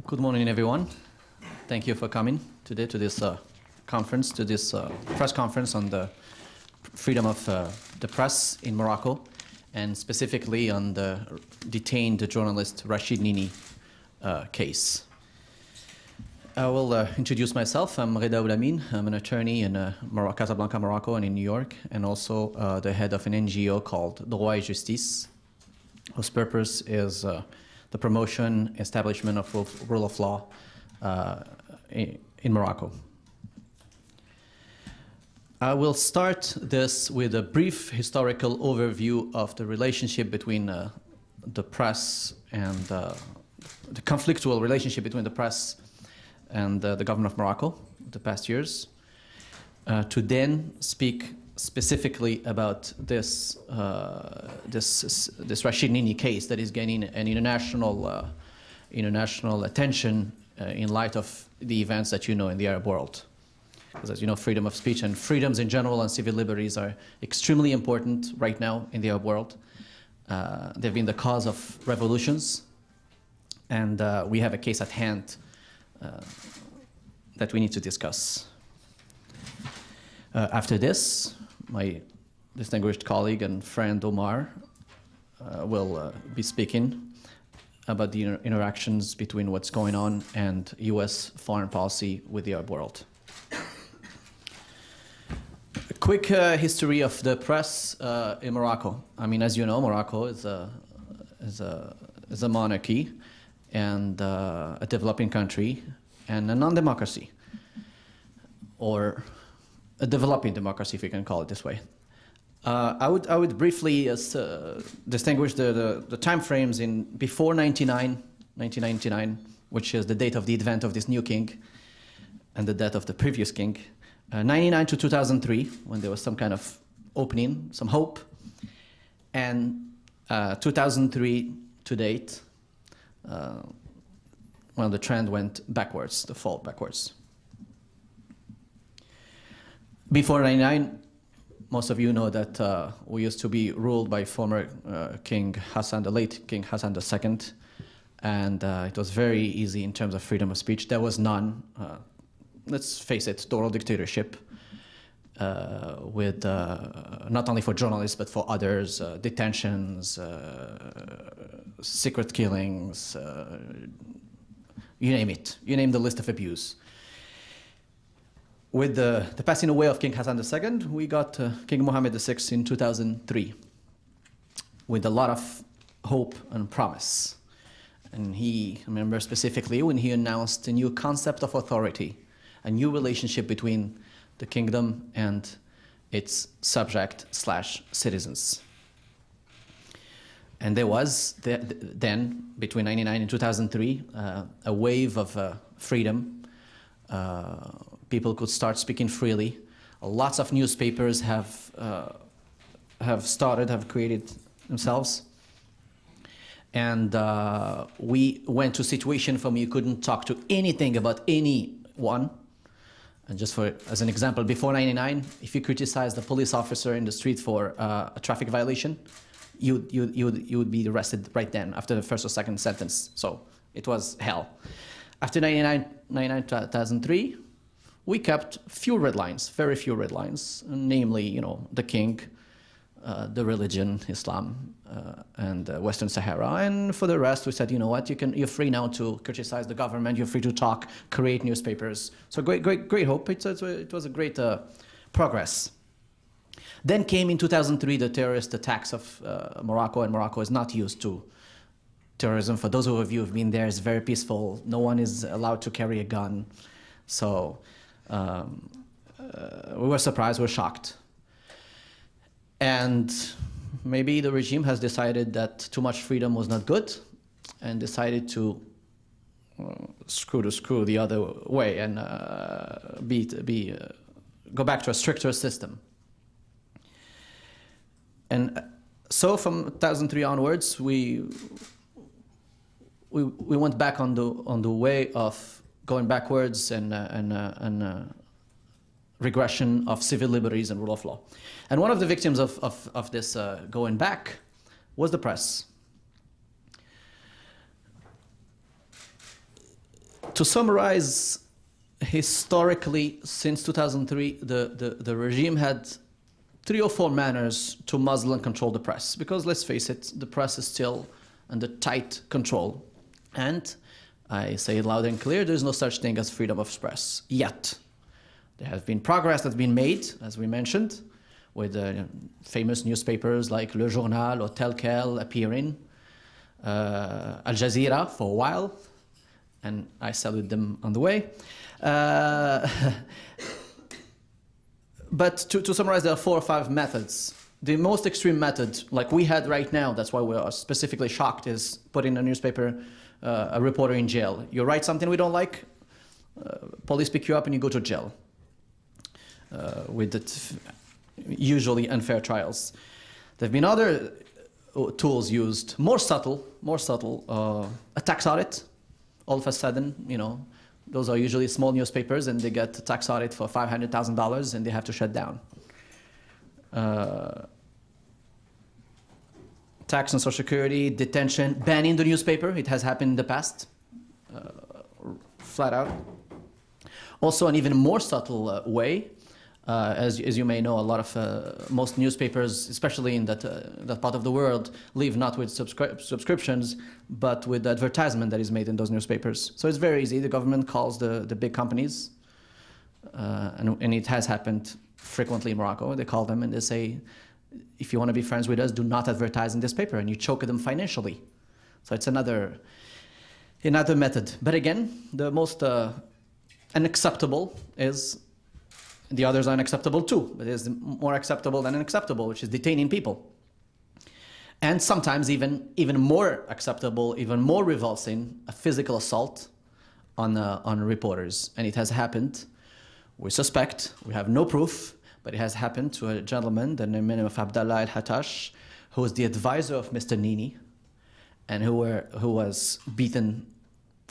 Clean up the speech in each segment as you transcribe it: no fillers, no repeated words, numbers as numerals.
Good morning, everyone. Thank you for coming today to this conference, to this press conference on the freedom of the press in Morocco, and specifically on the detained journalist Rachid NINI case. I will introduce myself. I'm REDA. I'm an attorney in Casablanca, Morocco, and in New York, and also the head of an NGO called Droit et Justice, whose purpose is the promotion, establishment of rule of law in Morocco. I will start this with a brief historical overview of the relationship between the press and the conflictual relationship between the press and the government of Morocco the past years, to then speak specifically about this Rachid NINI case that is gaining an international attention in light of the events that you know in the Arab world. Because as you know, freedom of speech and freedoms in general and civil liberties are extremely important right now in the Arab world. They've been the cause of revolutions, and we have a case at hand that we need to discuss. After this, my distinguished colleague and friend Omar will be speaking about the interactions between what's going on and US foreign policy with the Arab world. A quick history of the press in Morocco. I mean, as you know, Morocco is a monarchy and a developing country and a non-democracy, or a developing democracy, if you can call it this way. I would briefly distinguish the time frames in before 1999, which is the date of the advent of this new king, and the death of the previous king. 99 to 2003, when there was some kind of opening, some hope, and 2003 to date, when the trend went backwards, the fall backwards. Before 99, most of you know that we used to be ruled by former King Hassan, the late King Hassan II, and it was very easy in terms of freedom of speech. There was none. Let's face it, total dictatorship with not only for journalists but for others, detentions, secret killings, you name it. You name the list of abuse. With the passing away of King Hassan II, we got King Mohammed VI in 2003 with a lot of hope and promise. And I remember specifically when he announced a new concept of authority, a new relationship between the kingdom and its subject/citizens. And there was then, between 1999 and 2003, a wave of freedom. People could start speaking freely. Lots of newspapers have created themselves. And we went to a situation from you couldn't talk to anything about anyone. And just as an example, before 99, if you criticized a police officer in the street for a traffic violation, you would be arrested right then after the first or second sentence. So it was hell. After 2003, we kept few red lines, very few red lines, namely, you know, the king, the religion, Islam, and Western Sahara. And for the rest, we said, you know what, you're free now to criticize the government, you're free to talk, create newspapers. So great hope. It was a great progress. Then came in 2003 the terrorist attacks of Morocco, and Morocco is not used to terrorism. For those of you who have been there, it's very peaceful. No one is allowed to carry a gun. So we were surprised, we were shocked. And maybe the regime has decided that too much freedom was not good and decided to screw the other way and go back to a stricter system. And so from 2003 onwards, we went back on the way of going backwards and regression of civil liberties and rule of law. And one of the victims of this going back was the press. To summarize, historically, since 2003, the regime had 3 or 4 manners to muzzle and control the press. Because let's face it, the press is still under tight control. And I say it loud and clear, there's no such thing as freedom of express yet. There has been progress that's been made, as we mentioned, with famous newspapers like Le Journal or Tel Quel appearing, Al Jazeera for a while, and I salute them on the way. But to summarize, there are 4 or 5 methods. The most extreme method, like we had right now, that's why we are specifically shocked, is putting a newspaper, a reporter in jail. You write something we don't like, police pick you up and you go to jail. With usually unfair trials. There have been other tools used, more subtle, a tax audit. All of a sudden, you know, those are usually small newspapers and they get a tax audit for $500,000 and they have to shut down. Tax and Social Security, detention, banning the newspaper. It has happened in the past, flat out. Also, an even more subtle way, as you may know, a lot of most newspapers, especially in that part of the world, live not with subscriptions, but with advertisement that is made in those newspapers. So it's very easy. The government calls the big companies, and it has happened frequently in Morocco. They call them and they say, if you want to be friends with us, do not advertise in this paper, and you choke them financially. So it's another method. But again, the most unacceptable is, the others are unacceptable too, but it is more acceptable than unacceptable, which is detaining people. And sometimes even more acceptable, even more revolting, a physical assault on reporters. And it has happened, we suspect, we have no proof, but it has happened to a gentleman, the name of Abdallah al-Hatash, who was the advisor of Mr. NINI, and who was beaten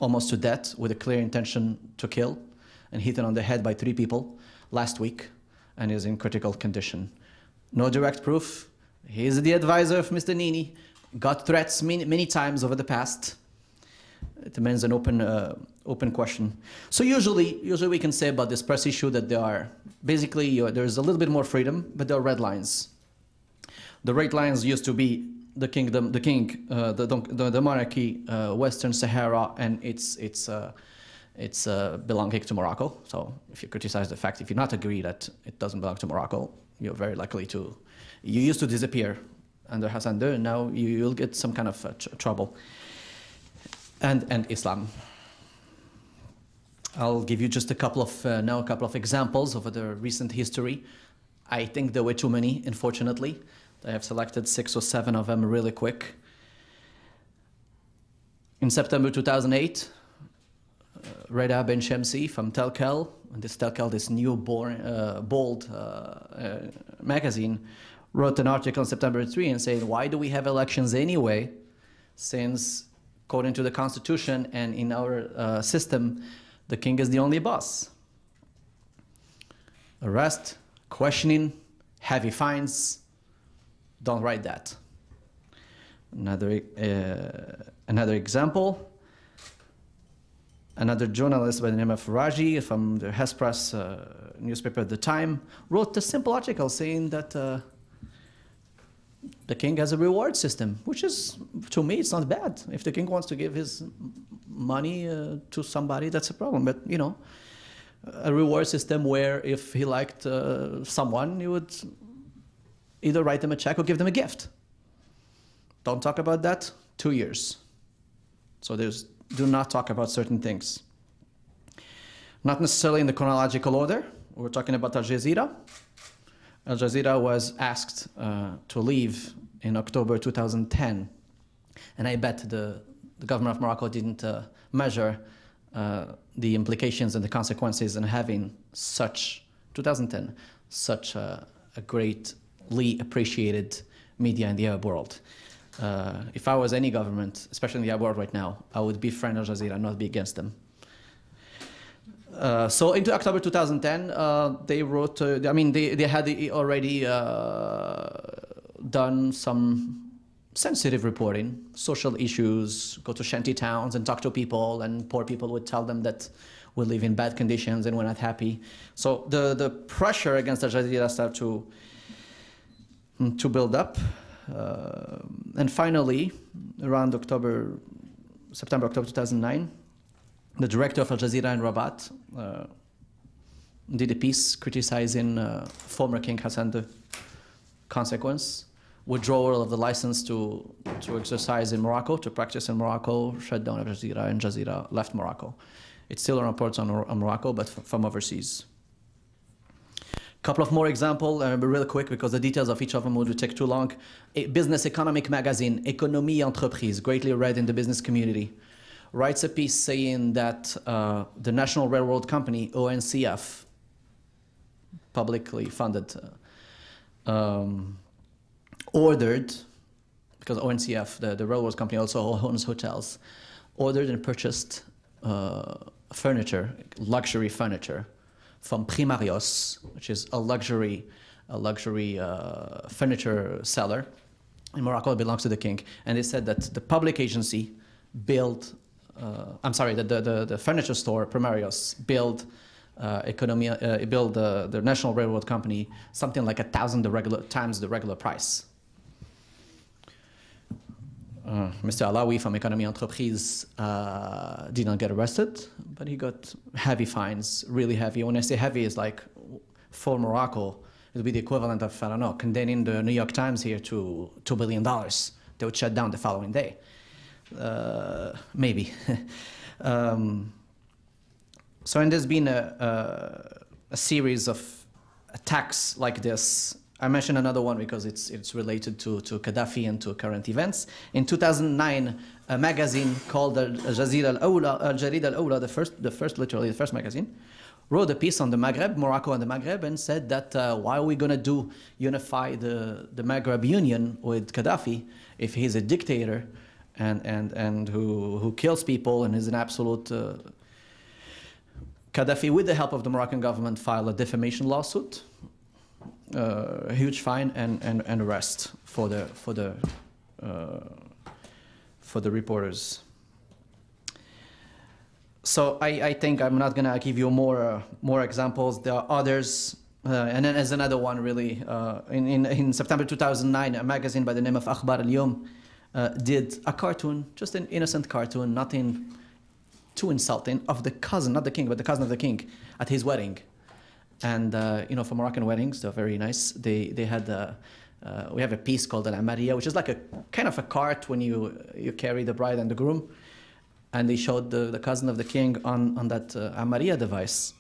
almost to death with a clear intention to kill, and hit on the head by 3 people last week, and is in critical condition. No direct proof. He is the advisor of Mr. NINI, got threats many times over the past. It remains an open question. So usually we can say about this press issue that there are basically there's a little bit more freedom, but there are red lines. The red lines used to be the kingdom, the monarchy, Western Sahara, and it's belonging to Morocco. So if you criticize the fact, if you not agree that it doesn't belong to Morocco, you're very likely to. You used to disappear under Hassan II, and now you'll get some kind of trouble. And Islam. I'll give you just a couple of examples of the recent history. I think there were too many, unfortunately. I have selected 6 or 7 of them really quick. In September 2008, REDA Ben Shamsi from Tel Quel, and this newborn, bold magazine, wrote an article on September 3 and saying, why do we have elections anyway, since according to the Constitution and in our system, the king is the only boss. Arrest, questioning, heavy fines. Don't write that. Another example. Another journalist by the name of Raji from the Hespress newspaper at the time wrote a simple article saying that the king has a reward system, which is, to me, it's not bad. If the king wants to give his money to somebody, that's a problem. But, you know, a reward system where if he liked someone, he would either write them a check or give them a gift. Don't talk about that, 2 years. So do not talk about certain things. Not necessarily in the chronological order. We're talking about Al Jazeera. Al Jazeera was asked to leave in October 2010. And I bet the government of Morocco didn't measure the implications and the consequences in having such, 2010, such a greatly appreciated media in the Arab world. If I was any government, especially in the Arab world right now, I would befriend Al Jazeera, not be against them. So into October 2010, they wrote, they had already done some sensitive reporting, social issues, go to shanty towns and talk to people, and poor people would tell them that we live in bad conditions and we're not happy. So the pressure against Al Jazeera started to build up. And finally, around September, October 2009, the director of Al Jazeera in Rabat did a piece criticizing former King Hassan II. Consequence, withdrawal of the license to exercise in Morocco, to practice in Morocco, shut down Al Jazeera, and Jazeera left Morocco. It's still reports on Morocco, but from overseas. A couple of more examples, real quick, because the details of each of them would take too long. A business economic magazine, Économie Entreprise, greatly read in the business community, writes a piece saying that the National Railroad Company, ONCF, publicly funded, ordered, because ONCF, the railroad company, also owns hotels, ordered and purchased furniture, luxury furniture, from Primarios, which is a luxury furniture seller in Morocco. It belongs to the king. And they said that the public agency built, the furniture store, Primarios, built the National Railroad Company something like 1,000 times the regular price. Mr. Alawi from Économie Entreprise did not get arrested, but he got heavy fines, really heavy. When I say heavy, it's like for Morocco, it would be the equivalent of, I don't know, condemning the New York Times here to $2 billion. They would shut down the following day. Maybe. So, and there's been a series of attacks like this. I mentioned another one because it's related to Gaddafi and to current events. In 2009, a magazine called Al Jazeera Al-Awla, Al Jarida Al-Awla, literally the first magazine, wrote a piece on the Maghreb, Morocco and the Maghreb, and said that why are we going to unify the Maghreb Union with Gaddafi if he's a dictator and who kills people and is an absolute... Gaddafi, with the help of the Moroccan government, filed a defamation lawsuit. A huge fine and arrest for the reporters. So I think I'm not gonna give you more examples. There are others, and then as another one really. In September 2009, a magazine by the name of Akhbar Al-Yom did a cartoon, just an innocent cartoon, nothing too insulting, of the cousin, not the king, but the cousin of the king at his wedding. And for Moroccan weddings, they're very nice. They had we have a piece called an Amariya, which is like a kind of a cart when you carry the bride and the groom. And they showed the cousin of the king on that Amariya device.